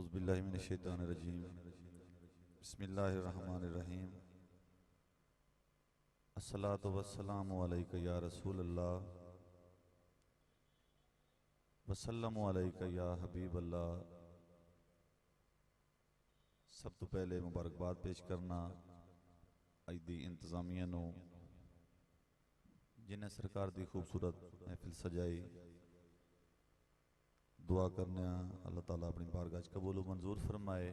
औज़ुबिल्लाहि मिनश्शैतानिर्रजीम बिस्मिल्लाहिर्रहमानिर्रहीम अस्सलातु वस्सलामु अलैका या रसूलल्लाह वसल्लमु अलैका या हबीबल्लाह। सब तो पहले मुबारकबाद पेश करना अईदी इंतजामिया नूं जिन्हें सरकार दी खूबसूरत महफिल सजाई। दुआ करने अल्लाह ताला अपनी बारगाह च कबूल मंजूर फरमाए।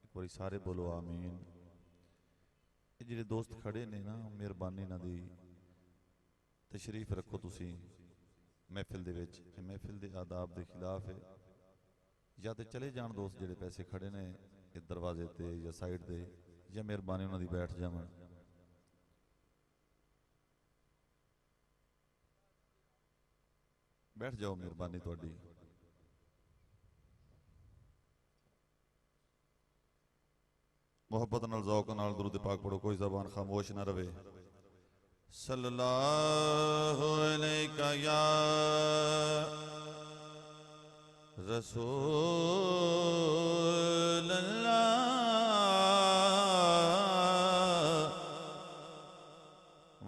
एक बारी सारे बोलो आमीन। ये जिहड़े दोस्त खड़े ने ना, मेहरबानी ना दी तशरीफ रखो तुसी महफिल दे विच। महफिल दे आदाब दे खिलाफ है। या तो चले जान दोस्त जिहड़े पैसे खड़े ने इस दरवाजे ते या साइड दे, या मेहरबानी उन्हां दी बैठ जावन। बैठ जाओ, मेहरबानी तुहाडी। मोहब्बत नाल ज़ौक़ नाल दुरूद पाक पढ़ो, कोई ज़बान खामोश ना रहे। सल्लल्लाहु अलैका या रसूल अल्लाह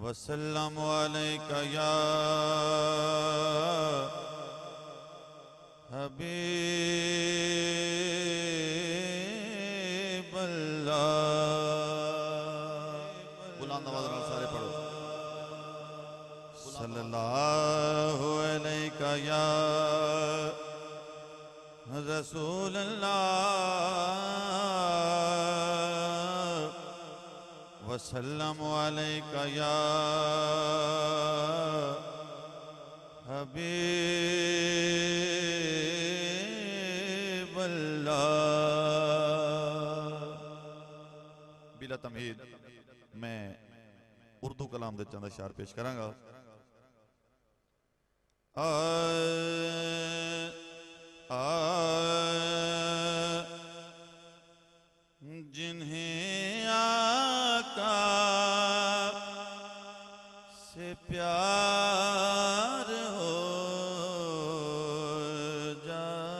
वसल्लमु अलैका या हबीब बुलंद आवाज़ नाल सारे पढ़ो। सल्लल्लाहु अलैका या रसूल अल्लाह वसल्लमु अलैका या हबीब बिला तमहीद मैं उर्दू कलाम दे चंद अशार पेश करांगा। जिन्हें आका से प्यार हो जाए,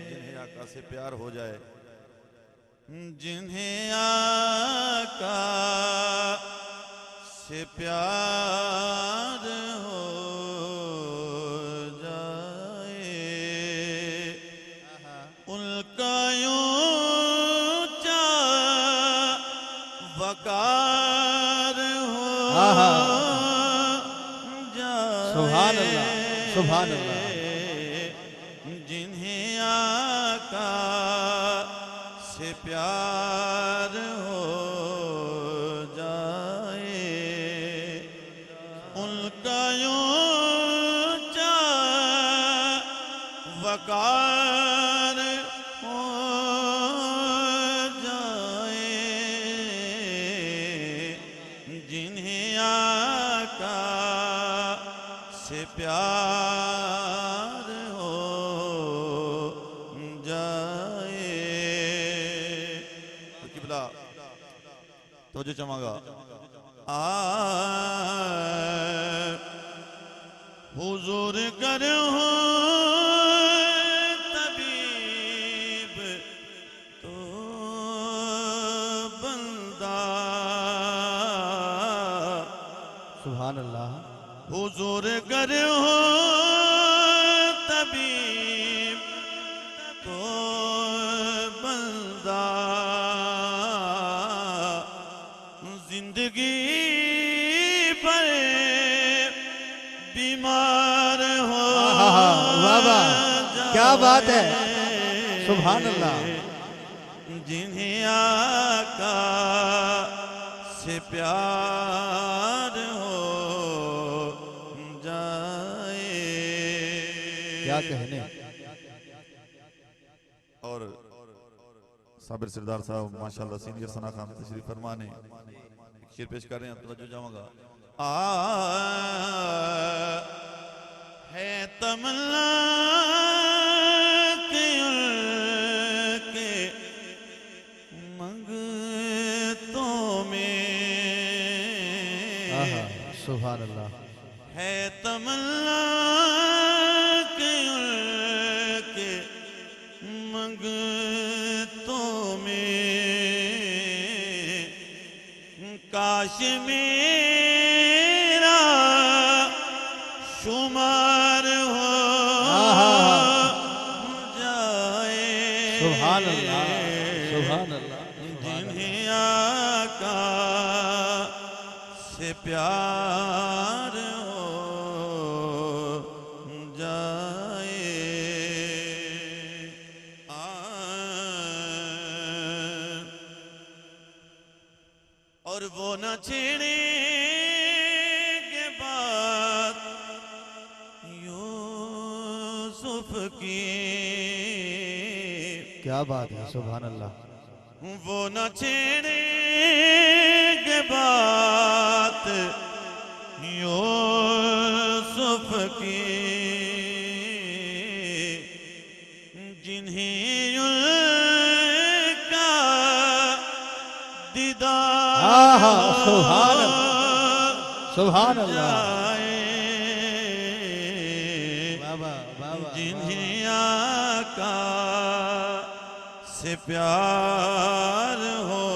जिन्हें आका से प्यार हो जाए, जिन्हें आका से प्यार हो जाए, उनका ऊंचा वकार हो जाए। सुभान अल्लाह, सुभान अल्लाह। जिन्हें आका से प्यार हो जाए, उनका ऊंचा वकार हो जाए, जिन्हें आका से प्यार हो जाए। किबला तो जो चमागा हुजूर कर हो तबीब तो बंदा। सुभान अल्लाह। हुजूर कर हो तबीब तो बंदा, जिंदगी पर बीमार हो वाह, क्या बात है। सुभान अल्लाह। जिन्हें आका से प्यार हो जाए। क्या कहने। और साबिर सरदार साहब माशाल्लाह सीनियर सना खान तशरीफ फरमा ने शेर पेश कर रहे हैं, तवज्जो जाऊंगा। है तमन्ना के उनके मंगतों में, सुभान अल्लाह। है तमन्ना के काश मेरा शुमार हो जाए सुभान अल्लाह सुभान अल्लाह जिन्हें आका से प्यार हो जाए। और वो न छेड़े के बाद यूसुफ की, क्या बात है सुभान अल्लाह। वो न छेड़े के बात यूसुफ की, जिन्हें उनका दीदार सुभान सुभान अल्लाह। बाबा बाबा जिन्हें आका से प्यार हो